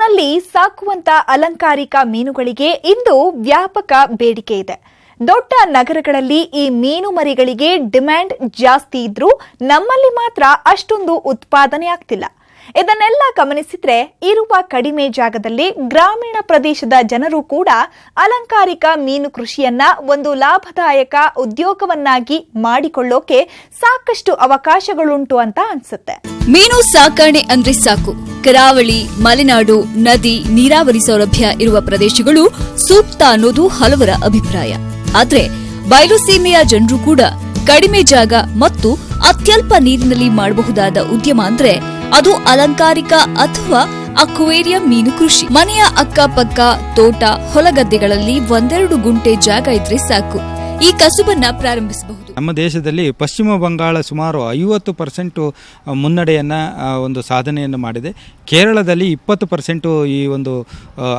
ನಮ್ಮಲ್ಲಿ ಸಾಕುವಂತ ಅಲಂಕಾರಿಕ ಮೀನುಗಳಿಗೆ ಇಂದು ವ್ಯಾಪಕ ಬೇಡಿಕೆ ಇದೆ. ದೊಡ್ಡ ನಗರಗಳಲ್ಲಿ ಈ ಮೀನು ಮರಿಗಳಿಗೆ ಡಿಮ್ಯಾಂಡ್ ಜಾಸ್ತಿ ಇದ್ರೂ ನಮ್ಮಲ್ಲಿ ಮಾತ್ರ ಅಷ್ಟೊಂದು ಉತ್ಪಾದನೆ ಆಗ್ತಿಲ್ಲ. ಇದನ್ನೆಲ್ಲ ಗಮನಿಸಿದ್ರೆ ಇರುವ ಕಡಿಮೆ ಜಾಗದಲ್ಲಿ ಗ್ರಾಮೀಣ ಪ್ರದೇಶದ ಜನರು ಕೂಡ ಅಲಂಕಾರಿಕ ಮೀನು ಕೃಷಿಯನ್ನ ಒಂದು ಲಾಭದಾಯಕ ಉದ್ಯೋಗವನ್ನಾಗಿ ಮಾಡಿಕೊಳ್ಳೋಕೆ ಸಾಕಷ್ಟು ಅವಕಾಶಗಳುಂಟು ಅಂತ ಅನ್ಸುತ್ತೆ. ಮೀನು ಸಾಕಣೆ ಅಂದ್ರೆ ಸಾಕು, ಕರಾವಳಿ, ಮಲೆನಾಡು, ನದಿ, ನೀರಾವರಿ ಸೌಲಭ್ಯ ಇರುವ ಪ್ರದೇಶಗಳು ಸೂಕ್ತ ಅನ್ನೋದು ಹಲವರ ಅಭಿಪ್ರಾಯ. ಆದ್ರೆ ಬಯಲುಸೀಮೆಯ ಜನರು ಕೂಡ ಕಡಿಮೆ ಜಾಗ ಮತ್ತು ಅತ್ಯಲ್ಪ ನೀರಿನಲ್ಲಿ ಮಾಡಬಹುದಾದ ಉದ್ಯಮ ಅಂದ್ರೆ ಅದು ಅಲಂಕಾರಿಕ ಅಥವಾ ಅಕ್ವೇರಿಯಂ ಮೀನು ಕೃಷಿ. ಮನೆಯ ಅಕ್ಕಪಕ್ಕ ತೋಟ, ಹೊಲಗದ್ದೆಗಳಲ್ಲಿ 1-2 ಗುಂಟೆ ಜಾಗ ಇದ್ರೆ ಸಾಕು, ಈ ಕಸುಬನ್ನ ಪ್ರಾರಂಭಿಸಬಹುದು. ನಮ್ಮ ದೇಶದಲ್ಲಿ ಪಶ್ಚಿಮ ಬಂಗಾಳ ಸುಮಾರು 50% ಮುನ್ನಡೆಯನ್ನು ಒಂದು ಸಾಧನೆಯನ್ನು ಮಾಡಿದೆ. ಕೇರಳದಲ್ಲಿ 20% ಈ ಒಂದು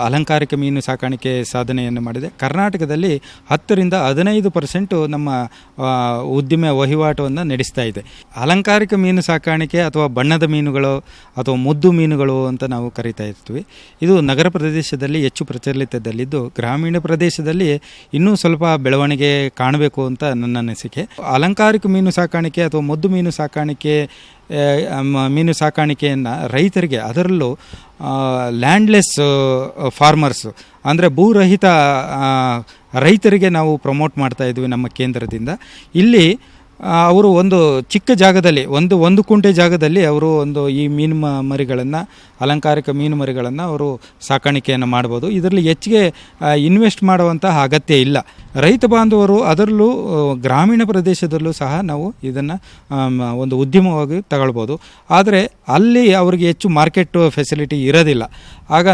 ಅಲಂಕಾರಿಕ ಮೀನು ಸಾಕಾಣಿಕೆ ಸಾಧನೆಯನ್ನು ಮಾಡಿದೆ. ಕರ್ನಾಟಕದಲ್ಲಿ 10-15% ನಮ್ಮ ಉದ್ದಿಮೆ ವಹಿವಾಟವನ್ನು ನಡೆಸ್ತಾ ಇದೆ. ಅಲಂಕಾರಿಕ ಮೀನು ಸಾಕಾಣಿಕೆ ಅಥವಾ ಬಣ್ಣದ ಮೀನುಗಳು ಅಥವಾ ಮುದ್ದು ಮೀನುಗಳು ಅಂತ ನಾವು ಕರೀತಾ ಇರ್ತೀವಿ. ಇದು ನಗರ ಪ್ರದೇಶದಲ್ಲಿ ಹೆಚ್ಚು ಪ್ರಚಲಿತದಲ್ಲಿದ್ದು ಗ್ರಾಮೀಣ ಪ್ರದೇಶದಲ್ಲಿ ಇನ್ನೂ ಸ್ವಲ್ಪ ಬೆಳವಣಿಗೆ ಕಾಣಬೇಕು ಅಂತ ನನ್ನ ಅನಿಸಿಕೆ. ಅಲಂಕಾರಿಕ ಮೀನು ಸಾಕಾಣಿಕೆ ಅಥವಾ ಮುದ್ದು ಮೀನು ಸಾಕಾಣಿಕೆಯನ್ನು ರೈತರಿಗೆ, ಅದರಲ್ಲೂ ಲ್ಯಾಂಡ್ಲೆಸ್ ಫಾರ್ಮರ್ಸ್ ಅಂದರೆ ಭೂರಹಿತ ರೈತರಿಗೆ ನಾವು ಪ್ರಮೋಟ್ ಮಾಡ್ತಾ ಇದ್ವಿ ನಮ್ಮ ಕೇಂದ್ರದಿಂದ. ಇಲ್ಲಿ ಅವರು ಒಂದು ಚಿಕ್ಕ ಜಾಗದಲ್ಲಿ ಒಂದು ಕುಂಟೆ ಜಾಗದಲ್ಲಿ ಅವರು ಈ ಮೀನು ಮರಿಗಳನ್ನು, ಅಲಂಕಾರಿಕ ಮೀನು ಮರಿಗಳನ್ನು ಅವರು ಸಾಕಾಣಿಕೆಯನ್ನು ಮಾಡ್ಬೋದು. ಇದರಲ್ಲಿ ಹೆಚ್ಚಿಗೆ ಇನ್ವೆಸ್ಟ್ ಮಾಡುವಂತಹ ಅಗತ್ಯ ಇಲ್ಲ. ರೈತ ಬಾಂಧವರು ಅದರಲ್ಲೂ ಗ್ರಾಮೀಣ ಪ್ರದೇಶದಲ್ಲೂ ಸಹ ನಾವು ಇದನ್ನು ಒಂದು ಉದ್ಯಮವಾಗಿ ತಗೊಳ್ಬೋದು. ಆದರೆ ಅಲ್ಲಿ ಅವರಿಗೆ ಹೆಚ್ಚು ಮಾರ್ಕೆಟ್ ಫೆಸಿಲಿಟಿ ಇರೋದಿಲ್ಲ. ಆಗ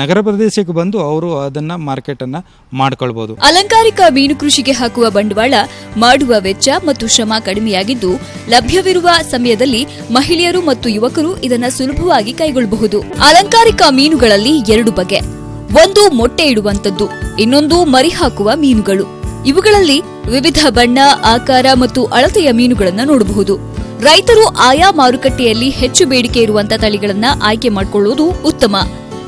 ನಗರ ಪ್ರದೇಶಕ್ಕೆ ಬಂದು ಅವರು ಅದನ್ನು ಮಾರ್ಕೆಟನ್ನು ಮಾಡ್ಕೊಳ್ಬೋದು. ಅಲಂಕಾರಿಕ ಮೀನು ಕೃಷಿಗೆ ಹಾಕುವ ಬಂಡವಾಳ, ಮಾಡುವ ವೆಚ್ಚ ಮತ್ತು ಶ್ರಮ ಕಡಿಮೆಯಾಗಿದ್ದು ಲಭ್ಯವಿರುವ ಸಮಯದಲ್ಲಿ ಮಹಿಳೆಯರು ಮತ್ತು ಯುವಕರು ಇದನ್ನು ಸುಲಭವಾಗಿ ಕೈಗೊಳ್ಳಬಹುದು. ಅಲಂಕಾರಿಕ ಮೀನುಗಳಲ್ಲಿ 2 ಬಗೆ. ಒಂದು ಮೊಟ್ಟೆ ಇಡುವಂತದ್ದು, ಇನ್ನೊಂದು ಮರಿ ಹಾಕುವ ಮೀನುಗಳು. ಇವುಗಳಲ್ಲಿ ವಿವಿಧ ಬಣ್ಣ, ಆಕಾರ ಮತ್ತು ಅಳತೆಯ ಮೀನುಗಳನ್ನು ನೋಡಬಹುದು. ರೈತರು ಆಯಾ ಮಾರುಕಟ್ಟೆಯಲ್ಲಿ ಹೆಚ್ಚು ಬೇಡಿಕೆ ಇರುವಂತಹ ತಳಿಗಳನ್ನ ಆಯ್ಕೆ ಮಾಡಿಕೊಳ್ಳುವುದು ಉತ್ತಮ.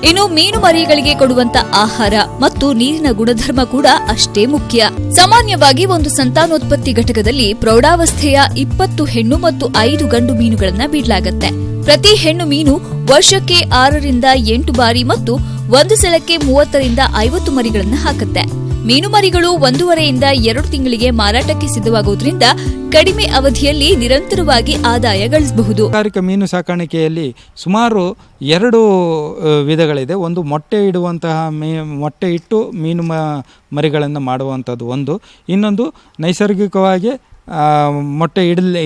ಇನ್ನು ಮೀನು ಮರಿಗಳಿಗೆ ಕೊಡುವಂತ ಆಹಾರ ಮತ್ತು ನೀರಿನ ಗುಣಧರ್ಮ ಕೂಡ ಅಷ್ಟೇ ಮುಖ್ಯ. ಸಾಮಾನ್ಯವಾಗಿ ಒಂದು ಸಂತಾನೋತ್ಪತ್ತಿ ಘಟಕದಲ್ಲಿ ಪ್ರೌಢಾವಸ್ಥೆಯ 20 ಹೆಣ್ಣು ಮತ್ತು 5 ಗಂಡು ಮೀನುಗಳನ್ನ ಬಿಡಲಾಗುತ್ತೆ. ಪ್ರತಿ ಹೆಣ್ಣು ಮೀನು ವರ್ಷಕ್ಕೆ 6-8 ಬಾರಿ ಮತ್ತು ಒಂದು ಸಲಕ್ಕೆ 30-50 ಮರಿಗಳನ್ನು ಹಾಕುತ್ತೆ. ಮೀನು ಮರಿಗಳು 1.5-2 ತಿಂಗಳಿಗೆ ಮಾರಾಟಕ್ಕೆ ಸಿದ್ಧವಾಗುವುದರಿಂದ ಕಡಿಮೆ ಅವಧಿಯಲ್ಲಿ ನಿರಂತರವಾಗಿ ಆದಾಯ ಗಳಿಸಬಹುದು. ಅಲಂಕಾರಿಕ ಮೀನು ಸಾಕಾಣಿಕೆಯಲ್ಲಿ ಸುಮಾರು 2 ವಿಧಗಳಿದೆ. ಒಂದು ಮೊಟ್ಟೆ ಇಡುವಂತಹ ಮೊಟ್ಟೆ ಇಟ್ಟು ಮೀನು ಮರಿಗಳನ್ನು ಮಾಡುವಂಥದ್ದು ಒಂದು. ಇನ್ನೊಂದು ನೈಸರ್ಗಿಕವಾಗಿ ಮೊಟ್ಟೆ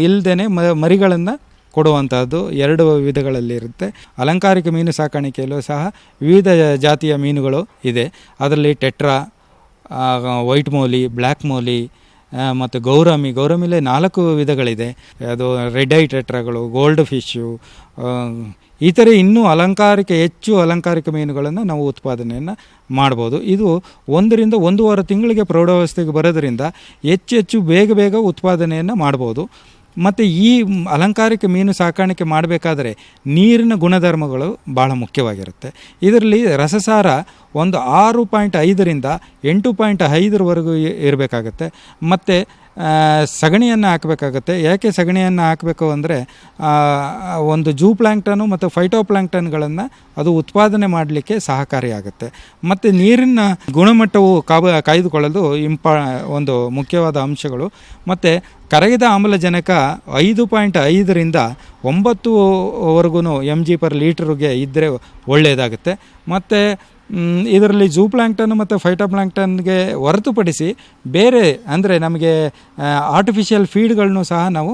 ಇಲ್ಲದೇನೆ ಮರಿಗಳನ್ನು ಕೊಡುವಂಥದ್ದು. 2 ವಿಧಗಳಲ್ಲಿ ಇರುತ್ತೆ. ಅಲಂಕಾರಿಕ ಮೀನು ಸಾಕಾಣಿಕೆಯಲ್ಲೂ ಸಹ ವಿವಿಧ ಜಾತಿಯ ಮೀನುಗಳು ಇದೆ. ಅದರಲ್ಲಿ tetra, white Molly, black Molly ಮತ್ತು ಗೌರಮಿಲೆ 4 ವಿಧಗಳಿದೆ. ಅದು ರೆಡ್ ಐ ಟೆಟ್ರಾಗಳು, ಗೋಲ್ಡ್ ಫಿಶ್ಶು, ಈ ಥರ ಇನ್ನೂ ಹೆಚ್ಚು ಅಲಂಕಾರಿಕ ಮೀನುಗಳನ್ನು ನಾವು ಉತ್ಪಾದನೆಯನ್ನು ಮಾಡ್ಬೋದು. ಇದು 1-1.5 ತಿಂಗಳಿಗೆ ಪ್ರೌಢಾವಸ್ಥೆಗೆ ಬರೋದರಿಂದ ಹೆಚ್ಚು ಬೇಗ ಉತ್ಪಾದನೆಯನ್ನು ಮಾಡ್ಬೋದು. ಮತ್ತು ಈ ಅಲಂಕಾರಿಕ ಮೀನು ಸಾಕಾಣಿಕೆ ಮಾಡಬೇಕಾದ್ರೆ ನೀರಿನ ಗುಣಧರ್ಮಗಳು ಭಾಳ ಮುಖ್ಯವಾಗಿರುತ್ತೆ. ಇದರಲ್ಲಿ ರಸಸಾರ 6.5ರಿಂದ 8.5ವರೆಗೂ ಇರಬೇಕಾಗತ್ತೆ. ಮತ್ತು ಸಗಣಿಯನ್ನು ಹಾಕಬೇಕಾಗತ್ತೆ. ಯಾಕೆ ಸಗಣಿಯನ್ನು ಹಾಕಬೇಕು ಅಂದರೆ ಒಂದು ಜೂ ಪ್ಲಾಂಕ್ಟನು ಮತ್ತು ಫೈಟೋ ಪ್ಲಾಂಕ್ಟನ್ಗಳನ್ನು ಅದು ಉತ್ಪಾದನೆ ಮಾಡಲಿಕ್ಕೆ ಸಹಕಾರಿಯಾಗುತ್ತೆ. ಮತ್ತು ನೀರಿನ ಗುಣಮಟ್ಟವು ಕಾಯ್ದುಕೊಳ್ಳಲು ಒಂದು ಮುಖ್ಯವಾದ ಅಂಶಗಳು. ಮತ್ತು ಕರಗಿದ ಆಮ್ಲಜನಕ 5.5ರಿಂದ 9ವರೆಗೂ mg/ಲೀಟರ್ಗೆ ಇದ್ದರೆ ಒಳ್ಳೆಯದಾಗುತ್ತೆ. ಮತ್ತು ಇದರಲ್ಲಿ ಜೂ ಪ್ಲಾಂಕ್ಟನ್ ಮತ್ತು ಫೈಟೋ ಪ್ಲಾಂಕ್ಟನ್ಗೆ ಹೊರತುಪಡಿಸಿ ಬೇರೆ ಅಂದರೆ ನಮಗೆ ಆರ್ಟಿಫಿಷಿಯಲ್ ಫೀಡ್ಗಳನ್ನು ಸಹ ನಾವು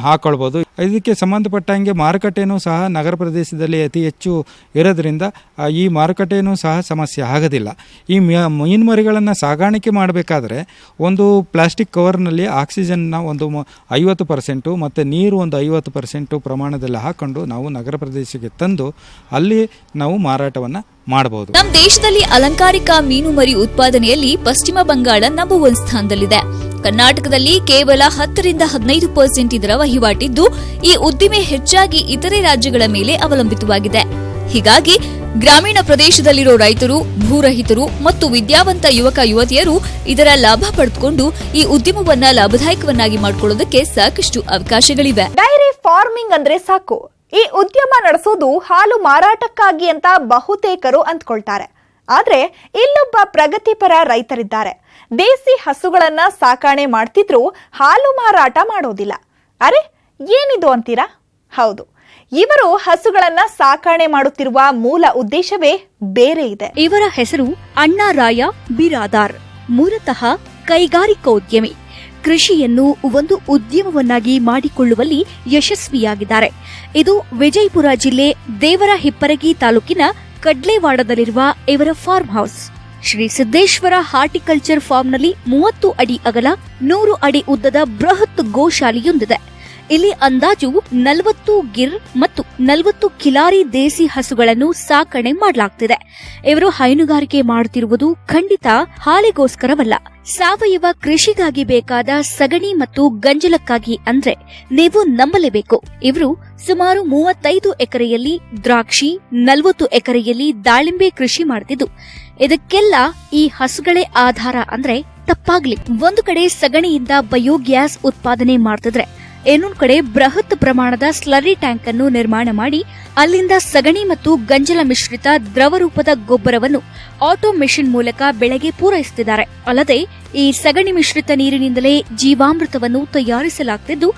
ಹಾಕ್ಕೊಳ್ಬೋದು. ಇದಕ್ಕೆ ಸಂಬಂಧಪಟ್ಟಂಗೆ ಮಾರುಕಟ್ಟೆನೂ ಸಹ ನಗರ ಪ್ರದೇಶದಲ್ಲಿ ಅತಿ ಹೆಚ್ಚು ಇರೋದ್ರಿಂದ ಈ ಮಾರುಕಟ್ಟೆಯೂ ಸಹ ಸಮಸ್ಯೆ ಆಗೋದಿಲ್ಲ. ಈ ಮೀನು ಮರಿಗಳನ್ನು ಸಾಗಾಣಿಕೆ ಮಾಡಬೇಕಾದ್ರೆ ಒಂದು ಪ್ಲಾಸ್ಟಿಕ್ ಕವರ್ನಲ್ಲಿ ಆಕ್ಸಿಜನ್ನ ಒಂದು 50% ಮತ್ತು ನೀರು ಒಂದು 50% ಪ್ರಮಾಣದಲ್ಲಿ ಹಾಕೊಂಡು ನಾವು ನಗರ ಪ್ರದೇಶಕ್ಕೆ ತಂದು ಅಲ್ಲಿ ನಾವು ಮಾರಾಟವನ್ನು ಮಾಡಬಹುದು. ನಮ್ಮ ದೇಶದಲ್ಲಿ ಅಲಂಕಾರಿಕ ಮೀನು ಮರಿ ಉತ್ಪಾದನೆಯಲ್ಲಿ ಪಶ್ಚಿಮ ಬಂಗಾಳ ನಂಬರ್ 1 ಸ್ಥಾನದಲ್ಲಿದೆ. ಕರ್ನಾಟಕದಲ್ಲಿ ಕೇವಲ 10-15% ಇದರ ವಹಿವಾಟಿದ್ದು ಈ ಉದ್ದಿಮೆ ಹೆಚ್ಚಾಗಿ ಇತರೆ ರಾಜ್ಯಗಳ ಮೇಲೆ ಅವಲಂಬಿತವಾಗಿದೆ. ಹೀಗಾಗಿ ಗ್ರಾಮೀಣ ಪ್ರದೇಶದಲ್ಲಿರೋ ರೈತರು, ಭೂರಹಿತರು ಮತ್ತು ವಿದ್ಯಾವಂತ ಯುವಕ ಯುವತಿಯರು ಇದರ ಲಾಭ ಪಡೆದುಕೊಂಡು ಈ ಉದ್ಯಮವನ್ನ ಲಾಭದಾಯಕವನ್ನಾಗಿ ಮಾಡಿಕೊಳ್ಳೋದಕ್ಕೆ ಸಾಕಷ್ಟು ಅವಕಾಶಗಳಿವೆ. ಡೈರಿ ಫಾರ್ಮಿಂಗ್ ಅಂದ್ರೆ ಸಾಕು, ಈ ಉದ್ಯಮ ನಡೆಸೋದು ಹಾಲು ಮಾರಾಟಕ್ಕಾಗಿ ಅಂತ ಬಹುತೇಕರು ಅಂದ್ಕೊಳ್ತಾರೆ. ಆದ್ರೆ ಇಲ್ಲೊಬ್ಬ ಪ್ರಗತಿಪರ ರೈತರಿದ್ದಾರೆ. ದೇಸಿ ಹಸುಗಳನ್ನ ಸಾಕಾಣೆ ಮಾಡ್ತಿದ್ರು, ಹಾಲು ಮಾರಾಟ ಮಾಡೋದಿಲ್ಲ. ಅರೆ, ಏನಿದು ಅಂತೀರಾ? ಹೌದು, ಇವರು ಹಸುಗಳನ್ನ ಸಾಕಾಣೆ ಮಾಡುತ್ತಿರುವ ಮೂಲ ಉದ್ದೇಶವೇ ಬೇರೆ ಇದೆ. ಇವರ ಹೆಸರು ಅಣ್ಣಾರಾಯ ಬಿರಾದಾರ್. ಮೂಲತಃ ಕೈಗಾರಿಕೋದ್ಯಮಿ. ಕೃಷಿಯನ್ನು ಒಂದು ಉದ್ಯಮವನ್ನಾಗಿ ಮಾಡಿಕೊಳ್ಳುವಲ್ಲಿ ಯಶಸ್ವಿಯಾಗಿದ್ದಾರೆ. ಇದು ವಿಜಯಪುರ ಜಿಲ್ಲೆ ದೇವರಹಿಪ್ಪರಗಿ ತಾಲೂಕಿನ ಕಡ್ಲೇವಾಡದಲ್ಲಿರುವ ಇವರ farm house. Shri Siddeshwara horticulture ಫಾರ್ಮ್ನಲ್ಲಿ 30 ಅಡಿ ಅಗಲ, 100 ಅಡಿ ಉದ್ದದ ಬೃಹತ್ ಗೋಶಾಲೆಯೊಂದಿದೆ. ಇಲ್ಲಿ ಅಂದಾಜು 40 ಗಿರ್ ಮತ್ತು 40 ಕಿಲಾರಿ ದೇಸಿ ಹಸುಗಳನ್ನು ಸಾಕಣೆ ಮಾಡಲಾಗ್ತಿದೆ. ಇವರು ಹೈನುಗಾರಿಕೆ ಮಾಡುತ್ತಿರುವುದು ಖಂಡಿತ ಹಾಲಿಗೋಸ್ಕರವಲ್ಲ, ಸಾವಯವ ಕೃಷಿಗಾಗಿ ಬೇಕಾದ ಸಗಣಿ ಮತ್ತು ಗಂಜಲಕ್ಕಾಗಿ. ಅಂದ್ರೆ ನೀವು ನಂಬಲೇಬೇಕು. ಇವರು ಸುಮಾರು 35 ಎಕರೆಯಲ್ಲಿ ದ್ರಾಕ್ಷಿ, 40 ಎಕರೆಯಲ್ಲಿ ದಾಳಿಂಬೆ ಕೃಷಿ ಮಾಡುತ್ತಿದ್ದು, ಇದಕ್ಕೆಲ್ಲ ಈ ಹಸುಗಳೇ ಆಧಾರ ಅಂದ್ರೆ ತಪ್ಪಾಗ್ಲಿ. ಒಂದು ಕಡೆ ಸಗಣಿಯಿಂದ ಬಯೋಗ್ಯಾಸ್ ಉತ್ಪಾದನೆ ಮಾಡ್ತಿದ್ರೆ, ಇನ್ನೊಂದು ಕಡೆ ಬೃಹತ್ ಪ್ರಮಾಣದ ಸ್ಲರಿ ಟ್ಯಾಂಕ್ ಅನ್ನು ನಿರ್ಮಾಣ ಮಾಡಿ ಅಲ್ಲಿಂದ ಸಗಣಿ ಮತ್ತು ಗಂಜಲ ಮಿಶ್ರಿತ ದ್ರವ ರೂಪದ ಗೊಬ್ಬರವನ್ನು ಆಟೋ ಮೆಷಿನ್ ಮೂಲಕ ಬೆಳೆಗೆ ಪೂರೈಸುತ್ತಿದ್ದಾರೆ. ಅಲ್ಲದೆ ಈ ಸಗಣಿ ಮಿಶ್ರಿತ ನೀರಿನಿಂದಲೇ ಜೀವಾಮೃತವನ್ನು ತಯಾರಿಸಲಾಗುತ್ತಿದ್ದು,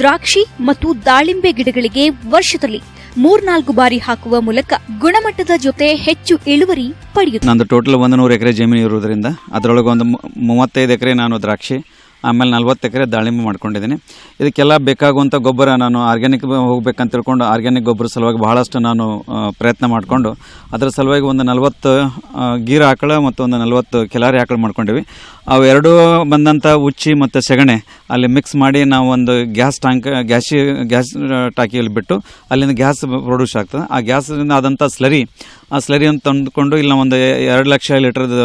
ದ್ರಾಕ್ಷಿ ಮತ್ತು ದಾಳಿಂಬೆ ಗಿಡಗಳಿಗೆ ವರ್ಷದಲ್ಲಿ 3-4 ಬಾರಿ ಹಾಕುವ ಮೂಲಕ ಗುಣಮಟ್ಟದ ಜೊತೆ ಹೆಚ್ಚು ಇಳುವರಿ ಪಡೆಯುತ್ತದೆ. ನಂದು ಟೋಟಲ್ 100 ಎಕರೆ ಜಮೀನು ಇರುವುದರಿಂದ ಅದರೊಳಗೆ ಒಂದು 35 ಎಕರೆ ನಾನು ದ್ರಾಕ್ಷಿ, ಆಮೇಲೆ 40 ಎಕರೆ ದಾಳಿಂಬೆ ಮಾಡ್ಕೊಂಡಿದ್ದೀನಿ. ಇದಕ್ಕೆಲ್ಲ ಬೇಕಾಗುವಂಥ ಗೊಬ್ಬರ ನಾನು ಆರ್ಗ್ಯಾನಿಕ್ ಹೋಗ್ಬೇಕಂತ ತಿಳ್ಕೊಂಡು ಆರ್ಗ್ಯಾನಿಕ್ ಗೊಬ್ಬರ ಸಲುವಾಗಿ ಬಹಳಷ್ಟು ನಾನು ಪ್ರಯತ್ನ ಮಾಡಿಕೊಂಡು ಅದರ ಸಲುವಾಗಿ ಒಂದು 40 ಗೀರ ಆಕಳ ಮತ್ತು ಒಂದು 40 ಕಿಲಾರಿ ಆಕಳ ಮಾಡ್ಕೊಂಡಿವಿ. ಅವು ಎರಡೂ ಬಂದಂಥ ಉಚ್ಚಿ ಮತ್ತು ಸೆಗಣೆ ಅಲ್ಲಿ ಮಿಕ್ಸ್ ಮಾಡಿ ನಾವು ಒಂದು ಗ್ಯಾಸ್ ಟಾಕಿಯಲ್ಲಿ ಬಿಟ್ಟು ಅಲ್ಲಿಂದ ಗ್ಯಾಸ್ ಪ್ರೊಡ್ಯೂಸ್ ಆಗ್ತದೆ. ಆ ಗ್ಯಾಸ್ದಿಂದ ಆದಂಥ ಆ ಸ್ಲರಿಯನ್ನು ತಂದುಕೊಂಡು ಇಲ್ಲಿ ನಾವು ಒಂದು 2 ಲಕ್ಷ ಲೀಟರ್ದು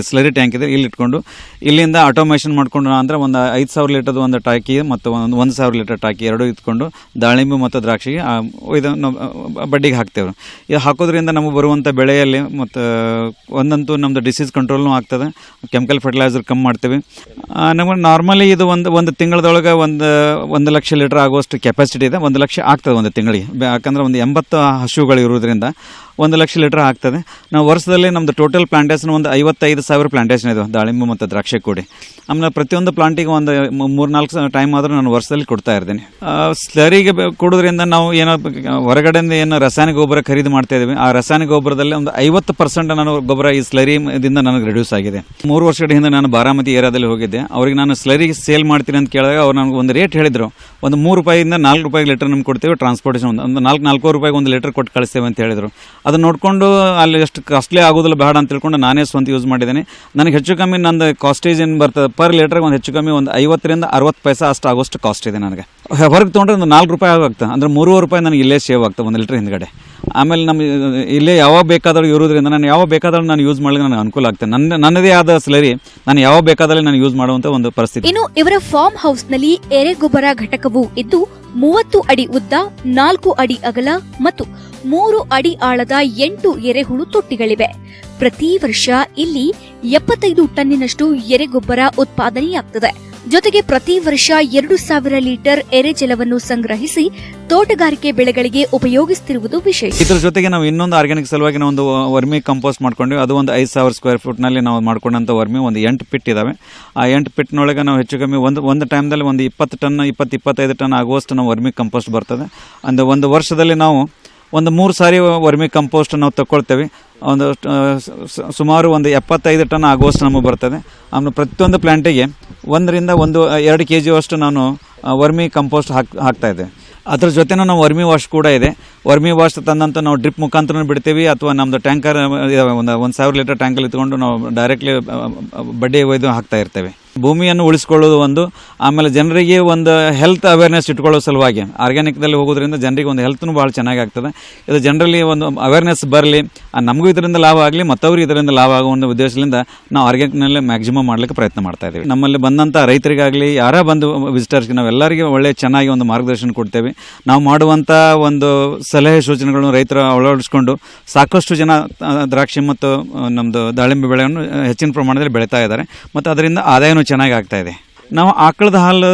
ಸ್ಲರಿ ಟ್ಯಾಂಕ್ ಇದೆ, ಇಲ್ಲಿ ಇಟ್ಕೊಂಡು ಇಲ್ಲಿಂದ ಆಟೋಮೇಷನ್ ಮಾಡ್ಕೊಂಡು ಅಂದರೆ ಒಂದು 5,000 ಲೀಟರ್ದು ಒಂದು ಟಾಕಿ ಮತ್ತು ಒಂದು 1,000 ಲೀಟರ್ ಟಾಕಿ ಎರಡೂ ಇಟ್ಕೊಂಡು ದಾಳಿಂಬೆ ಮತ್ತು ದ್ರಾಕ್ಷಿಗೆ ಇದನ್ನು ಬಡ್ಡಿಗೆ ಹಾಕ್ತೇವೆ. ಇದು ಹಾಕೋದ್ರಿಂದ ನಮಗೆ ಬರುವಂಥ ಬೆಳೆಯಲ್ಲಿ ಮತ್ತು ಒಂದಂತೂ ನಮ್ಮದು ಡಿಸೀಸ್ ಕಂಟ್ರೋಲ್ನೂ ಆಗ್ತದೆ, ಕೆಮಿಕಲ್ ಫರ್ಟಿಲೈಸರ್ ಕಮ್ಮಿ ಮಾಡ್ತೀವಿ. ನಮಗೆ ನಾರ್ಮಲಿ ಇದು ಒಂದು ತಿಂಗಳದೊಳಗೆ 1 ಲಕ್ಷ ಲೀಟರ್ ಆಗುವಷ್ಟು ಕೆಪಾಸಿಟಿ ಇದೆ. 1 ಲಕ್ಷ ಆಗ್ತದೆ ಒಂದು ತಿಂಗಳಿಗೆ, ಯಾಕಂದರೆ ಒಂದು 80 ಹಸುಗಳು ಇರೋದ್ರಿಂದ 1 ಲಕ್ಷ ಲೀಟರ್ ಆಗ್ತದೆ. ನಾವು ವರ್ಷದಲ್ಲಿ ನಮ್ಮದು ಟೋಟಲ್ ಪ್ಲಾಂಟೇಷನ್ ಒಂದು 55,000 ಪ್ಲಾಂಟೇಷನ್ ಇದೆ, ದಾಳಿಂಬೆ ಮತ್ತು ದ್ರಾಕ್ಷಿ ಕೂಡಿ. ಆಮೇಲೆ ಪ್ರತಿಯೊಂದು ಪ್ಲಾಂಟಿಗೆ ಒಂದು 3-4 ಟೈಮ್ ಆದರೂ ನಾನು ವರ್ಷದಲ್ಲಿ ಕೊಡ್ತಾ ಇರ್ತೀನಿ. ಸ್ಲರಿಗೆ ಕೊಡೋದ್ರಿಂದ ನಾವು ಏನೋ ಹೊರಗಡೆಯಿಂದ ಏನು ರಾಸಾಯನಿಕ ಗೊಬ್ಬರ ಖರೀದಿ ಮಾಡ್ತಾ ಇದ್ದೀವಿ, ಆ ರಾಸಾಯನಿಕ ಗೊಬ್ಬರದಲ್ಲಿ ಒಂದು 50% ನಾನು ಗೊಬ್ಬರ ಈ ಸ್ಲರಿದಿಂದ ನನಗೆ ರಿಡ್ಯೂಸ್ ಆಗಿದೆ. 3 ವರ್ಷಗಳ ಹಿಂದೆ ನಾನು ಬಾರಾಮತಿ ಏರಿಯಾದಲ್ಲಿ ಹೋಗಿದ್ದೆ. ಅವ್ರಿಗೆ ನಾನು ಸ್ಲರಿಗೆ ಸೇಲ್ ಮಾಡ್ತೀನಿ ಅಂತ ಕೇಳಿದಾಗ ಅವ್ರು ನನಗೆ ಒಂದು ರೇಟ್ ಹೇಳಿದರು, ಒಂದು 3 ರೂಪಾಯಿಂದ 4 ರೂಪಾಯಿ ಲೀಟರ್ ನಿಮ್ಗೆ ಕೊಡ್ತೇವೆ, ಟ್ರಾನ್ಸ್ಪೋರ್ಟೇಷನ್ ಒಂದು 4 ರೂಪಾಯಿಗೆ ಒಂದು ಲೀಟರ್ ಕೊಟ್ಟು ಕಳಿಸ್ತೇವೆ ಅಂತ ಹೇಳಿದರು. ಅದನ್ನು ನೋಡಿಕೊಂಡು ಅಲ್ಲಿ ಎಷ್ಟು ಕಾಸ್ಟ್ಲಿ ಆಗೋದಿಲ್ಲ ಬೇಡ ಅಂತ ತಿಳ್ಕೊಂಡು ನಾನೇ ಸ್ವಂತ ಯೂಸ್ ಮಾಡಿದ್ದೀನಿ. ನನಗೆ ಹೆಚ್ಚು ಕಮ್ಮಿ ನಂದು ಕಾಸ್ಟೇಜ್ ಏನು ಬರ್ತದೆ ಪರ್ ಲೀಟರ್ಗೆ ಒಂದು ಹೆಚ್ಚು ಕಮ್ಮಿ ಒಂದು 50ರಿಂದ 60 ಪೈಸೆ ಅಷ್ಟು ಆಗೋಷ್ಟು ಕಾಸ್ಟ್ ಇದೆ ನನಗೆ. ಹೊರಗೆ ತೊಗೊಂಡ್ರೆ ಒಂದು 4 ರೂಪಾಯಿ ಆಗುತ್ತೆ, ಅಂದರೆ 3 ರೂಪಾಯಿ ನನಗೆ ಇಲ್ಲೇ ಸೇವ್ ಆಗ್ತದೆ 1 ಲೀಟರ್ ಹಿಂದ್ಗಡೆ. ಆಮೇಲೆ ನಮಗೆ ಇಲ್ಲೇ ಯಾವಾಗ ಬೇಕಾದರೂ ಇರೋದ್ರಿಂದ ನಾನು ಯಾವಾಗ ಬೇಕಾದರೂ ನಾನು ಯೂಸ್ ಮಾಡಲಿಕ್ಕೆ ನನಗೆ ಅನುಕೂಲ ಆಗ್ತದೆ. ನನ್ನದೇ ಆದ ಸ್ಲರಿ ನಾನು ಯಾವಾಗ ಬೇಕಾದಲ್ಲಿ ನಾನು ಯೂಸ್ ಮಾಡುವಂಥ ಒಂದು ಪರಿಸ್ಥಿತಿ. ಇನ್ನು ಇವರ ಫಾರ್ಮ್ ಹೌಸ್ನಲ್ಲಿ ಎರೆಗೊಬ್ಬರ ಘಟಕವೂ ಇದ್ದು 30 ಅಡಿ ಉದ್ದ, 4 ಅಡಿ ಅಗಲ ಮತ್ತು 3 ಅಡಿ ಆಳದ 8 ಎರೆಹುಳು ತೊಟ್ಟಿಗಳಿವೆ. ಪ್ರತಿ ವರ್ಷ ಇಲ್ಲಿ 75 ಟನ್ನಿನಷ್ಟು ಎರೆಗೊಬ್ಬರ ಉತ್ಪಾದನೆಯಾಗುತ್ತದೆ. ಜೊತೆಗೆ ಪ್ರತಿ ವರ್ಷ 2,000 ಲೀಟರ್ ಎರೆಜಲವನ್ನು ಸಂಗ್ರಹಿಸಿ ತೋಟಗಾರಿಕೆ ಬೆಳೆಗಳಿಗೆ ಉಪಯೋಗಿಸುತ್ತಿರುವುದು ವಿಶೇಷ. ಇದರ ಜೊತೆಗೆ ನಾವು ಇನ್ನೊಂದು ಆರ್ಗ್ಯಾನಿಕ್ ಸಲುವಾಗಿ ನಾವು ಒಂದು ವರ್ಮಿ ಕಂಪೋಸ್ಟ್ ಮಾಡ್ಕೊಂಡು ಅದು ಒಂದು 5,000 ಸ್ಕ್ವೇರ್ ಫೀಟ್ನಲ್ಲಿ ನಾವು ಮಾಡ್ಕೊಂಡಂಥ ವರ್ಮಿ ಒಂದು 8 ಪಿಟ್ ಇದಾವೆ. ಆ 8 ಪಿಟ್ನೊಳಗೆ ನಾವು ಹೆಚ್ಚು ಕಮ್ಮಿ ಒಂದು ಟೈಮ್ದಲ್ಲಿ ಒಂದು 20 ಟನ್ 20-25 ಟನ್ ಆಗುವಷ್ಟು ನಾವು ವರ್ಮಿ ಕಂಪೋಸ್ಟ್ ಬರ್ತದೆ. ಒಂದು ವರ್ಷದಲ್ಲಿ ನಾವು ಒಂದು 3 ಸಾರಿ ವರ್ಮಿ ಕಂಪೋಸ್ಟ್ ನಾವು ತಗೊಳ್ತೇವೆ. ಒಂದು ಸುಮಾರು ಒಂದು 75 ಟನ್ ಆಗುವಷ್ಟು ನಮಗೆ ಬರ್ತದೆ. ಆಮೇಲೆ ಪ್ರತಿಯೊಂದು ಪ್ಲಾಂಟಿಗೆ 1-2 kg ಅಷ್ಟು ನಾನು ವರ್ಮಿ ಕಂಪೋಸ್ಟ್ ಹಾಕ್ತಾ ಇದ್ದೇವೆ. ಅದ್ರ ಜೊತೆನೂ ನಾವು ವರ್ಮಿ ವಾಶ್ ಕೂಡ ಇದೆ. ವರ್ಮಿ ವಾಶ್ ತಂದಂತ ನಾವು ಡ್ರಿಪ್ ಮುಖಾಂತರ ಬಿಡ್ತೀವಿ, ಅಥವಾ ನಮ್ಮದು ಟ್ಯಾಂಕರ್ 1,000 ಲೀಟರ್ ಟ್ಯಾಂಕಲ್ಲಿ ಇಟ್ಕೊಂಡು ನಾವು ಡೈರೆಕ್ಟ್ಲಿ ಬಡ್ಡಿ ಒಯ್ದು ಹಾಕ್ತಾ ಇರ್ತೇವೆ. ಭೂಮಿಯನ್ನು ಉಳಿಸ್ಕೊಳ್ಳೋದು ಒಂದು, ಆಮೇಲೆ ಜನರಿಗೆ ಒಂದು ಹೆಲ್ತ್ ಅವೇರ್ನೆಸ್ ಇಟ್ಕೊಳ್ಳೋ ಸಲುವಾಗಿ ಆರ್ಗ್ಯಾನಿಕ್ದಲ್ಲಿ ಹೋಗೋದ್ರಿಂದ ಜನರಿಗೆ ಒಂದು ಹೆಲ್ತ್ನೂ ಭಾಳ ಚೆನ್ನಾಗಿ ಆಗ್ತದೆ. ಇದು ಜನರಲ್ಲಿ ಒಂದು ಅವೇರ್ನೆಸ್ ಬರಲಿ, ನಮಗೂ ಇದರಿಂದ ಲಾಭ ಆಗಲಿ ಮತ್ತವ್ರಿಗೆ ಇದರಿಂದ ಲಾಭ ಆಗೋ ಒಂದು ಉದ್ದೇಶದಿಂದ ನಾವು ಆರ್ಗ್ಯಾನಿಕ್ನಲ್ಲೇ ಮ್ಯಾಕ್ಸಿಮಮ್ ಮಾಡಲಿಕ್ಕೆ ಪ್ರಯತ್ನ ಮಾಡ್ತಾ ಇದ್ದೀವಿ. ನಮ್ಮಲ್ಲಿ ಬಂದಂಥ ರೈತರಿಗಾಗಲಿ ಯಾರೇ ಬಂದು ವಿಸಿಟರ್ಸ್ಗೆ ನಾವೆಲ್ಲರಿಗೆ ಒಳ್ಳೆ ಚೆನ್ನಾಗಿ ಒಂದು ಮಾರ್ಗದರ್ಶನ ಕೊಡ್ತೇವೆ. ನಾವು ಮಾಡುವಂಥ ಒಂದು ಸಲಹೆ ಸೂಚನೆಗಳನ್ನು ರೈತರು ಅಳವಡಿಸ್ಕೊಂಡು ಸಾಕಷ್ಟು ಜನ ದ್ರಾಕ್ಷಿ ಮತ್ತು ನಮ್ಮದು ದಾಳಿಂಬೆ ಬೆಳೆಯನ್ನು ಹೆಚ್ಚಿನ ಪ್ರಮಾಣದಲ್ಲಿ ಬೆಳೀತಾ ಇದ್ದಾರೆ ಮತ್ತು ಅದರಿಂದ ಆದಾಯನೂ ಚೆನ್ನಾಗಿ ಆಗ್ತಾ ಇದೆ. ನಾವು ಆಕಳದ ಹಾಲು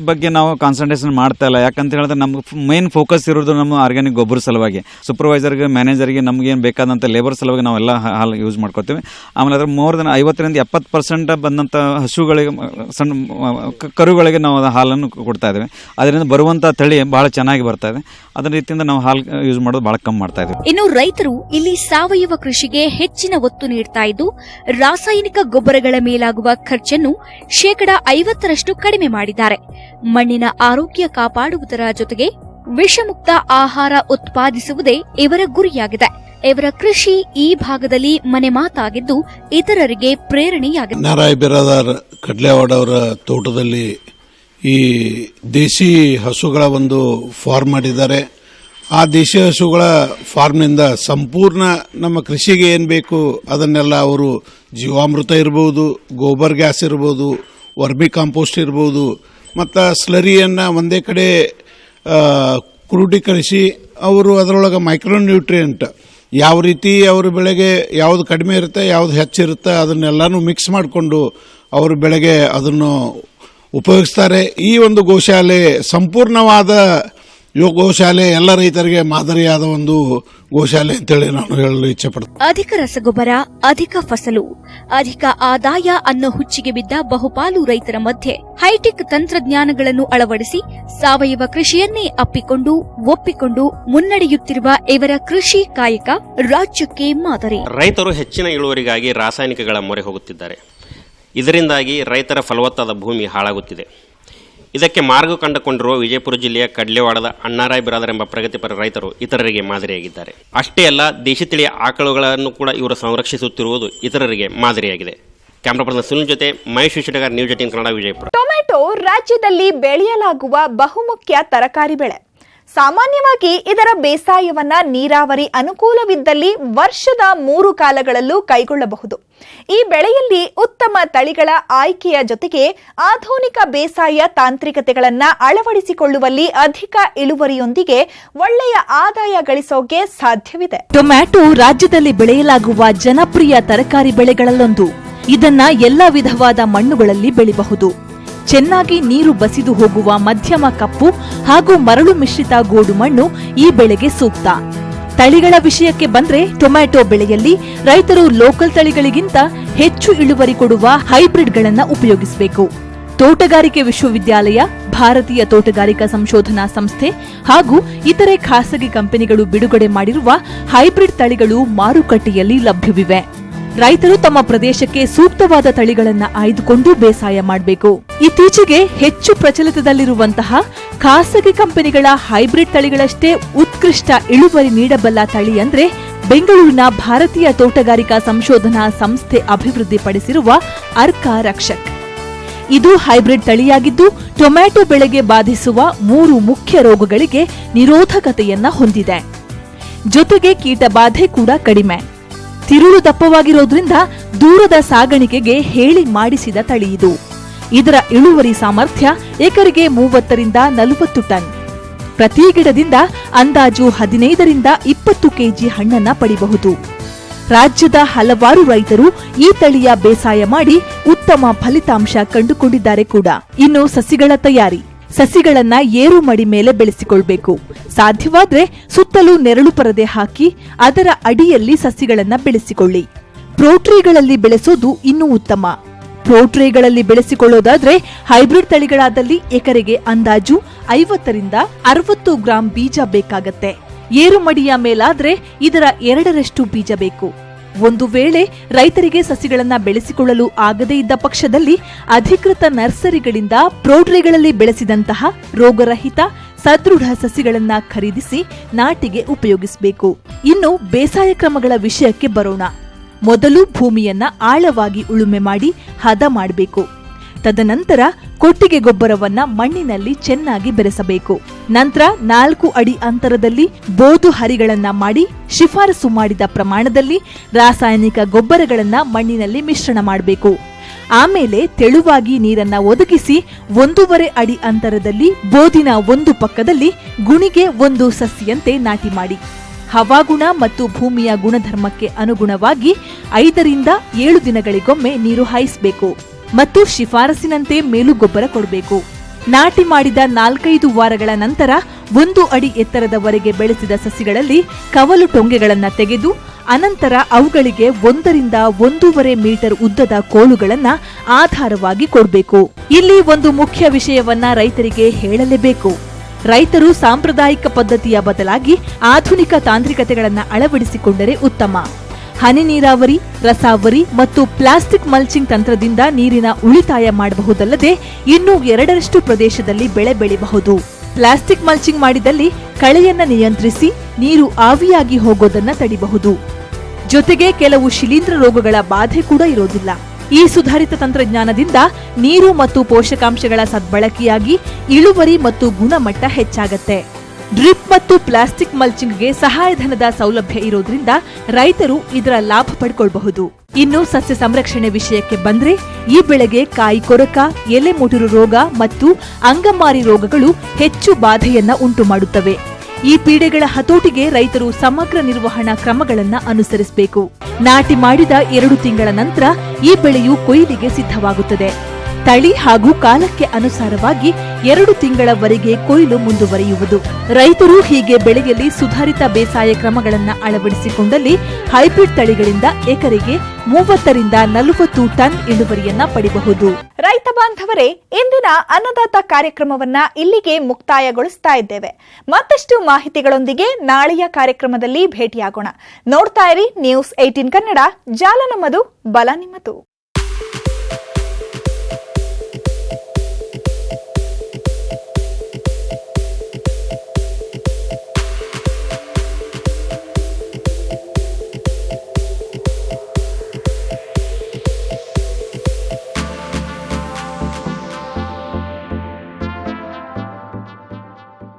ಬಗ್ಗೆ ನಾವು ಕಾನ್ಸಂಟ್ರೇಷನ್ ಮಾಡ್ತಾ ಇಲ್ಲ. ಯಾಕಂತ ಹೇಳಿದ್ರೆ ನಮ್ಗೆ ಮೇನ್ ಫೋಕಸ್ ಇರೋದು ನಮ್ಮ ಆರ್ಗ್ಯಾನಿಕ್ ಗೊಬ್ಬರ ಸಲುವಾಗಿ, ಸೂಪರ್ವೈಸರ್ಗೆ ಮ್ಯಾನೇಜರ್ಗೆ ನಮಗೇನು ಬೇಕಾದಂಥ ಲೇಬರ್ ಸಲುವಾಗಿ ನಾವೆಲ್ಲ ಹಾಲು ಯೂಸ್ ಮಾಡ್ಕೋತೀವಿ. ಆಮೇಲೆ ಅದ್ರ ಮೋರ್ ದೆನ್ 50-70% ಬಂದಂಥ ಹಸುಗಳಿಗೆ ಸಣ್ಣ ಕರುಗಳಿಗೆ ನಾವು ಹಾಲನ್ನು ಕೊಡ್ತಾ ಇದ್ದೇವೆ. ಅದರಿಂದ ಬರುವಂಥ ತಳಿ ಭಾಳ ಚೆನ್ನಾಗಿ ಬರ್ತಾ ಇದೆ. ಅದೇ ರೀತಿಯಿಂದ ನಾವು ಹಾಲು ಯೂಸ್ ಮಾಡೋದು ಭಾಳ ಕಮ್ಮಿ ಮಾಡ್ತಾ ಇದ್ದೀವಿ. ಇನ್ನು ರೈತರು ಇಲ್ಲಿ ಸಾವಯವ ಕೃಷಿಗೆ ಹೆಚ್ಚಿನ ಒತ್ತು ನೀಡ್ತಾ ಇದ್ದು ರಾಸಾಯನಿಕ ಗೊಬ್ಬರಗಳ ಮೇಲಾಗುವ ಖರ್ಚನ್ನು 50% ಕಡಿಮೆ ಮಾಡಿದ್ದಾರೆ. ಮಣ್ಣಿನ ಆರೋಗ್ಯ ಕಾಪಾಡುವುದರ ಜೊತೆಗೆ ವಿಷಮುಕ್ತ ಆಹಾರ ಉತ್ಪಾದಿಸುವುದೇ ಇವರ ಗುರಿಯಾಗಿದೆ. ಇವರ ಕೃಷಿ ಈ ಭಾಗದಲ್ಲಿ ಮನೆ ಮಾತಾಗಿದ್ದು ಇತರರಿಗೆ ಪ್ರೇರಣೆಯಾಗಿದೆ. ನಾರಾಯಣ ಬಿರಾದಾರ್ ಕಡ್ಲೆವಾಡ ಅವರ ತೋಟದಲ್ಲಿ ಈ ದೇಶಿ ಹಸುಗಳ ಒಂದು ಫಾರ್ಮ್ ಮಾಡಿದ್ದಾರೆ. ಆ ದೇಶಿ ಹಸುಗಳ ಫಾರ್ಮ್ನಿಂದ ಸಂಪೂರ್ಣ ನಮ್ಮ ಕೃಷಿಗೆ ಏನು ಬೇಕು ಅದನ್ನೆಲ್ಲ ಅವರು ಜೀವಾಮೃತ ಇರ್ಬೋದು, ಗೋಬರ್ ಗ್ಯಾಸ್ ಇರ್ಬೋದು, ವರ್ಮಿ ಕಾಂಪೋಸ್ಟ್ ಇರ್ಬೋದು ಮತ್ತು ಸ್ಲರಿಯನ್ನು ಒಂದೇ ಕಡೆ ಕ್ರೋಢೀಕರಿಸಿ ಅವರು ಅದರೊಳಗೆ ಮೈಕ್ರೋನ್ಯೂಟ್ರಿಯೆಂಟ್ ಯಾವ ರೀತಿ ಅವ್ರ ಬೆಳೆಗೆ ಯಾವುದು ಕಡಿಮೆ ಇರುತ್ತೆ ಯಾವುದು ಹೆಚ್ಚಿರುತ್ತೆ ಅದನ್ನೆಲ್ಲನೂ ಮಿಕ್ಸ್ ಮಾಡಿಕೊಂಡು ಅವ್ರ ಬೆಳೆಗೆ ಅದನ್ನು ಉಪಯೋಗಿಸ್ತಾರೆ. ಈ ಒಂದು ಗೋಶಾಲೆ ಸಂಪೂರ್ಣವಾದ ಗೋಶಾಲೆ ಎಲ್ಲ ರೈತರಿಗೆ ಮಾದರಿಯಾದ ಒಂದು ಗೋಶಾಲೆ ಅಂತೇಳಿ ನಾನು ಹೇಳಲು ಇಚ್ಛೆಪಡ್ತೀನಿ. ಅಧಿಕ ರಸಗೊಬ್ಬರ, ಅಧಿಕ ಫಸಲು, ಅಧಿಕ ಆದಾಯ ಅನ್ನೋ ಹುಚ್ಚಿಗೆ ಬಿದ್ದ ಬಹುಪಾಲು ರೈತರ ಮಧ್ಯೆ ಹೈಟೆಕ್ ತಂತ್ರಜ್ಞಾನಗಳನ್ನು ಅಳವಡಿಸಿ ಸಾವಯವ ಕೃಷಿಯನ್ನೇ ಅಪ್ಪಿಕೊಂಡು ಒಪ್ಪಿಕೊಂಡು ಮುನ್ನಡೆಯುತ್ತಿರುವ ಇವರ ಕೃಷಿ ಕಾಯಕ ರಾಜ್ಯಕ್ಕೆ ಮಾದರಿ. ರೈತರು ಹೆಚ್ಚಿನ ಇಳುವರಿಗಾಗಿ ರಾಸಾಯನಿಕಗಳ ಮೊರೆ ಹೋಗುತ್ತಿದ್ದಾರೆ. ಇದರಿಂದಾಗಿ ರೈತರ ಫಲವತ್ತಾದ ಭೂಮಿ ಹಾಳಾಗುತ್ತಿದೆ. ಇದಕ್ಕೆ ಮಾರ್ಗ ಕಂಡುಕೊಂಡಿರುವ ವಿಜಯಪುರ ಜಿಲ್ಲೆಯ ಕಡ್ಲೆವಾಡದ ಅಣ್ಣಾರಾಯ ಬಿರಾದರ್ ಎಂಬ ಪ್ರಗತಿಪರ ರೈತರು ಇತರರಿಗೆ ಮಾದರಿಯಾಗಿದ್ದಾರೆ. ಅಷ್ಟೇ ಅಲ್ಲ, ದೇಶಿ ತಳಿಯ ಆಕಳುಗಳನ್ನು ಕೂಡ ಇವರು ಸಂರಕ್ಷಿಸುತ್ತಿರುವುದು ಇತರರಿಗೆ ಮಾದರಿಯಾಗಿದೆ. ಕ್ಯಾಮ್ರಾ ಪರ್ಸನ್ ಸುನಿಲ್ ಜೊತೆ ಮಹೇಶ್ ವಿಶ್ವನಗರ್, ನ್ಯೂಸ್ 18 ಕನ್ನಡ, ವಿಜಯಪುರ. ಟೊಮೆಟೊ ರಾಜ್ಯದಲ್ಲಿ ಬೆಳೆಯಲಾಗುವ ಬಹುಮುಖ್ಯ ತರಕಾರಿ ಬೆಳೆ. ಸಾಮಾನ್ಯವಾಗಿ ಇದರ ಬೇಸಾಯವನ್ನ ನೀರಾವರಿ ಅನುಕೂಲವಿದ್ದಲ್ಲಿ ವರ್ಷದ 3 ಕಾಲಗಳಲ್ಲೂ ಕೈಗೊಳ್ಳಬಹುದು. ಈ ಬೆಳೆಯಲ್ಲಿ ಉತ್ತಮ ತಳಿಗಳ ಆಯ್ಕೆಯ ಜೊತೆಗೆ ಆಧುನಿಕ ಬೇಸಾಯ ತಾಂತ್ರಿಕತೆಗಳನ್ನು ಅಳವಡಿಸಿಕೊಳ್ಳುವಲ್ಲಿ ಅಧಿಕ ಇಳುವರಿಯೊಂದಿಗೆ ಒಳ್ಳೆಯ ಆದಾಯ ಗಳಿಸೋಕೆ ಸಾಧ್ಯವಿದೆ. ಟೊಮ್ಯಾಟೊ ರಾಜ್ಯದಲ್ಲಿ ಬೆಳೆಯಲಾಗುವ ಜನಪ್ರಿಯ ತರಕಾರಿ ಬೆಳೆಗಳಲ್ಲೊಂದು. ಇದನ್ನ ಎಲ್ಲ ವಿಧವಾದ ಮಣ್ಣುಗಳಲ್ಲಿ ಬೆಳೆಯಬಹುದು. ಚೆನ್ನಾಗಿ ನೀರು ಬಸಿದು ಹೋಗುವ ಮಧ್ಯಮ ಕಪ್ಪು ಹಾಗೂ ಮರಳು ಮಿಶ್ರಿತ ಗೋಡು ಮಣ್ಣು ಈ ಬೆಳೆಗೆ ಸೂಕ್ತ. ತಳಿಗಳ ವಿಷಯಕ್ಕೆ ಬಂದ್ರೆ ಟೊಮ್ಯಾಟೊ ಬೆಳೆಯಲ್ಲಿ ರೈತರು ಲೋಕಲ್ ತಳಿಗಳಿಗಿಂತ ಹೆಚ್ಚು ಇಳುವರಿ ಕೊಡುವ ಹೈಬ್ರಿಡ್ಗಳನ್ನು ಉಪಯೋಗಿಸಬೇಕು. ತೋಟಗಾರಿಕೆ ವಿಶ್ವವಿದ್ಯಾಲಯ, ಭಾರತೀಯ ತೋಟಗಾರಿಕಾ ಸಂಶೋಧನಾ ಸಂಸ್ಥೆ ಹಾಗೂ ಇತರೆ ಖಾಸಗಿ ಕಂಪನಿಗಳು ಬಿಡುಗಡೆ ಮಾಡಿರುವ ಹೈಬ್ರಿಡ್ ತಳಿಗಳು ಮಾರುಕಟ್ಟೆಯಲ್ಲಿ ಲಭ್ಯವಿವೆ. ರೈತರು ತಮ್ಮ ಪ್ರದೇಶಕ್ಕೆ ಸೂಕ್ತವಾದ ತಳಿಗಳನ್ನು ಆಯ್ದುಕೊಂಡು ಬೇಸಾಯ ಮಾಡಬೇಕು. ಇತ್ತೀಚೆಗೆ ಹೆಚ್ಚು ಪ್ರಚಲಿತದಲ್ಲಿರುವಂತಹ ಖಾಸಗಿ ಕಂಪನಿಗಳ ಹೈಬ್ರಿಡ್ ತಳಿಗಳಷ್ಟೇ ಉತ್ಕೃಷ್ಟ ಇಳುವರಿ ನೀಡಬಲ್ಲ ತಳಿ ಅಂದ್ರೆ ಬೆಂಗಳೂರಿನ ಭಾರತೀಯ ತೋಟಗಾರಿಕಾ ಸಂಶೋಧನಾ ಸಂಸ್ಥೆ ಅಭಿವೃದ್ಧಿಪಡಿಸಿರುವ ಅರ್ಕಾ ರಕ್ಷಕ್. ಇದು ಹೈಬ್ರಿಡ್ ತಳಿಯಾಗಿದ್ದು ಟೊಮ್ಯಾಟೊ ಬೆಳೆಗೆ ಬಾಧಿಸುವ 3 ಮುಖ್ಯ ರೋಗಗಳಿಗೆ ನಿರೋಧಕತೆಯನ್ನ ಹೊಂದಿದೆ. ಜೊತೆಗೆ ಕೀಟಬಾಧೆ ಕೂಡ ಕಡಿಮೆ. ತಿರುಳು ದಪ್ಪವಾಗಿರೋದ್ರಿಂದ ದೂರದ ಸಾಗಾಣಿಕೆಗೆ ಹೇಳಿ ಮಾಡಿಸಿದ ತಳಿ ಇದು. ಇದರ ಇಳುವರಿ ಸಾಮರ್ಥ್ಯ ಎಕರೆಗೆ 30ರಿಂದ 40 ಟನ್. ಪ್ರತಿ ಗಿಡದಿಂದ ಅಂದಾಜು 15ರಿಂದ 20 ಕೆಜಿ ಹಣ್ಣನ್ನ ಪಡೆಯಬಹುದು. ರಾಜ್ಯದ ಹಲವಾರು ರೈತರು ಈ ತಳಿಯ ಬೇಸಾಯ ಮಾಡಿ ಉತ್ತಮ ಫಲಿತಾಂಶ ಕಂಡುಕೊಂಡಿದ್ದಾರೆ ಕೂಡ. ಇನ್ನು ಸಸಿಗಳ ತಯಾರಿ. ಸಸಿಗಳನ್ನ ಏರು ಮಡಿ ಮೇಲೆ ಬೆಳೆಸಿಕೊಳ್ಬೇಕು. ಸಾಧ್ಯವಾದ್ರೆ ಸುತ್ತಲೂ ನೆರಳು ಪರದೆ ಹಾಕಿ ಅದರ ಅಡಿಯಲ್ಲಿ ಸಸಿಗಳನ್ನ ಬೆಳೆಸಿಕೊಳ್ಳಿ. ಪ್ರೋಟ್ರೇಗಳಲ್ಲಿ ಬೆಳೆಸೋದು ಇನ್ನೂ ಉತ್ತಮ. ಪ್ರೋಟ್ರೇಗಳಲ್ಲಿ ಬೆಳೆಸಿಕೊಳ್ಳೋದಾದ್ರೆ ಹೈಬ್ರಿಡ್ ತಳಿಗಳಾದಲ್ಲಿ ಎಕರೆಗೆ ಅಂದಾಜು 50ರಿಂದ 60 ಗ್ರಾಂ ಬೀಜ ಬೇಕಾಗತ್ತೆ. ಏರು ಮಡಿಯ ಮೇಲಾದ್ರೆ ಇದರ 2ರಷ್ಟು ಬೀಜ ಬೇಕು. ಒಂದು ವೇಳೆ ರೈತರಿಗೆ ಸಸಿಗಳನ್ನ ಬೆಳೆಸಿಕೊಳ್ಳಲು ಆಗದೇ ಇದ್ದ ಪಕ್ಷದಲ್ಲಿ ಅಧಿಕೃತ ನರ್ಸರಿಗಳಿಂದ ಪ್ರೋಟ್ರೇಗಳಲ್ಲಿ ಬೆಳೆಸಿದಂತಹ ರೋಗರಹಿತ ಸದೃಢ ಸಸಿಗಳನ್ನ ಖರೀದಿಸಿ ನಾಟಿಗೆ ಉಪಯೋಗಿಸಬೇಕು. ಇನ್ನು ಬೇಸಾಯ ಕ್ರಮಗಳ ವಿಷಯಕ್ಕೆ ಬರೋಣ. ಮೊದಲು ಭೂಮಿಯನ್ನ ಆಳವಾಗಿ ಉಳುಮೆ ಮಾಡಿ ಹದ ಮಾಡಬೇಕು. ತದನಂತರ ಕೊಟ್ಟಿಗೆ ಗೊಬ್ಬರವನ್ನ ಮಣ್ಣಿನಲ್ಲಿ ಚೆನ್ನಾಗಿ ಬೆರೆಸಬೇಕು. ನಂತರ 4 ಅಡಿ ಅಂತರದಲ್ಲಿ ಬೋದು ಹರಿಗಳನ್ನ ಮಾಡಿ ಶಿಫಾರಸು ಮಾಡಿದ ಪ್ರಮಾಣದಲ್ಲಿ ರಾಸಾಯನಿಕ ಗೊಬ್ಬರಗಳನ್ನ ಮಣ್ಣಿನಲ್ಲಿ ಮಿಶ್ರಣ ಮಾಡಬೇಕು. ಆಮೇಲೆ ತೆಳುವಾಗಿ ನೀರನ್ನ ಒದಗಿಸಿ 1.5 ಅಡಿ ಅಂತರದಲ್ಲಿ ಬೋದಿನ ಒಂದು ಪಕ್ಕದಲ್ಲಿ ಗುಣಿಗೆ ಒಂದು ಸಸಿಯಂತೆ ನಾಟಿ ಮಾಡಿ. ಹವಾಗುಣ ಮತ್ತು ಭೂಮಿಯ ಗುಣಧರ್ಮಕ್ಕೆ ಅನುಗುಣವಾಗಿ 5 ರಿಂದ 7 ದಿನಗಳಿಗೊಮ್ಮೆ ನೀರು ಹಾಯಿಸಬೇಕು ಮತ್ತು ಶಿಫಾರಸಿನಂತೆ ಮೇಲು ಗೊಬ್ಬರ ಕೊಡಬೇಕು. ನಾಟಿ ಮಾಡಿದ 4-5 ವಾರಗಳ ನಂತರ 1 ಅಡಿ ಎತ್ತರದವರೆಗೆ ಬೆಳೆಸಿದ ಸಸಿಗಳಲ್ಲಿ ಕವಲು ಟೊಂಗೆಗಳನ್ನು ತೆಗೆದು ಅನಂತರ ಅವುಗಳಿಗೆ 1 ರಿಂದ 1.5 ಮೀಟರ್ ಉದ್ದದ ಕೋಲುಗಳನ್ನ ಆಧಾರವಾಗಿ ಕೊಡಬೇಕು. ಇಲ್ಲಿ ಒಂದು ಮುಖ್ಯ ವಿಷಯವನ್ನ ರೈತರಿಗೆ ಹೇಳಲೇಬೇಕು. ರೈತರು ಸಾಂಪ್ರದಾಯಿಕ ಪದ್ಧತಿಯ ಬದಲಾಗಿ ಆಧುನಿಕ ತಾಂತ್ರಿಕತೆಗಳನ್ನು ಅಳವಡಿಸಿಕೊಂಡರೆ ಉತ್ತಮ. ಹನಿ ನೀರಾವರಿ, ರಸಾವರಿ ಮತ್ತು ಪ್ಲಾಸ್ಟಿಕ್ ಮಲ್ಚಿಂಗ್ ತಂತ್ರದಿಂದ ನೀರಿನ ಉಳಿತಾಯ ಮಾಡಬಹುದಲ್ಲದೆ ಇನ್ನೂ 2ರಷ್ಟು ಪ್ರದೇಶದಲ್ಲಿ ಬೆಳೆ ಬೆಳೆಯಬಹುದು. ಪ್ಲಾಸ್ಟಿಕ್ ಮಲ್ಚಿಂಗ್ ಮಾಡಿದಲ್ಲಿ ಕಳೆಯನ್ನ ನಿಯಂತ್ರಿಸಿ ನೀರು ಆವಿಯಾಗಿ ಹೋಗೋದನ್ನ ತಡಿಬಹುದು. ಜೊತೆಗೆ ಕೆಲವು ಶಿಲೀಂಧ್ರ ರೋಗಗಳ ಬಾಧೆ ಕೂಡ ಇರೋದಿಲ್ಲ. ಈ ಸುಧಾರಿತ ತಂತ್ರಜ್ಞಾನದಿಂದ ನೀರು ಮತ್ತು ಪೋಷಕಾಂಶಗಳ ಸದ್ಬಳಕೆಯಾಗಿ ಇಳುವರಿ ಮತ್ತು ಗುಣಮಟ್ಟ ಹೆಚ್ಚಾಗತ್ತೆ. ಡ್ರಿಪ್ ಮತ್ತು ಪ್ಲಾಸ್ಟಿಕ್ ಮಲ್ಚಿಂಗ್ಗೆ ಸಹಾಯಧನದ ಸೌಲಭ್ಯ ಇರೋದ್ರಿಂದ ರೈತರು ಇದರ ಲಾಭ ಪಡ್ಕೊಳ್ಬಹುದು. ಇನ್ನು ಸಸ್ಯ ಸಂರಕ್ಷಣೆ ವಿಷಯಕ್ಕೆ ಬಂದ್ರೆ ಈ ಬೆಳೆಗೆ ಕಾಯಿ ಕೊರಕ, ಎಲೆ ಮುಟುರು ರೋಗ ಮತ್ತು ಅಂಗಮಾರಿ ರೋಗಗಳು ಹೆಚ್ಚು ಬಾಧೆಯನ್ನ ಉಂಟು ಮಾಡುತ್ತವೆ. ಈ ಪೀಡೆಗಳ ಹತೋಟಿಗೆ ರೈತರು ಸಮಗ್ರ ನಿರ್ವಹಣಾ ಕ್ರಮಗಳನ್ನು ಅನುಸರಿಸಬೇಕು. ನಾಟಿ ಮಾಡಿದ 2 ತಿಂಗಳ ನಂತರ ಈ ಬೆಳೆಯು ಕೊಯ್ಲಿಗೆ ಸಿದ್ಧವಾಗುತ್ತದೆ. ತಳಿ ಹಾಗೂ ಕಾಲಕ್ಕೆ ಅನುಸಾರವಾಗಿ 2 ತಿಂಗಳವರೆಗೆ ಕೊಯ್ಲು ಮುಂದುವರಿಯುವುದು. ರೈತರು ಹೀಗೆ ಬೆಳೆಯಲ್ಲಿ ಸುಧಾರಿತ ಬೇಸಾಯ ಕ್ರಮಗಳನ್ನು ಅಳವಡಿಸಿಕೊಂಡಲ್ಲಿ ಹೈಬ್ರಿಡ್ ತಳಿಗಳಿಂದ ಎಕರೆಗೆ 30 ರಿಂದ 40 ಟನ್ ಇಳುವರಿಯನ್ನ ಪಡೆಯಬಹುದು. ರೈತ ಬಾಂಧವರೇ, ಇಂದಿನ ಅನ್ನದಾತ ಕಾರ್ಯಕ್ರಮವನ್ನ ಇಲ್ಲಿಗೆ ಮುಕ್ತಾಯಗೊಳಿಸ್ತಾ ಇದ್ದೇವೆ. ಮತ್ತಷ್ಟು ಮಾಹಿತಿಗಳೊಂದಿಗೆ ನಾಳೆಯ ಕಾರ್ಯಕ್ರಮದಲ್ಲಿ ಭೇಟಿಯಾಗೋಣ. ನೋಡ್ತಾ ಇರಿ ನ್ಯೂಸ್ 18 ಕನ್ನಡ. ಜಾಲ ನಮ್ಮದು, ಬಲ ನಿಮ್ಮದು.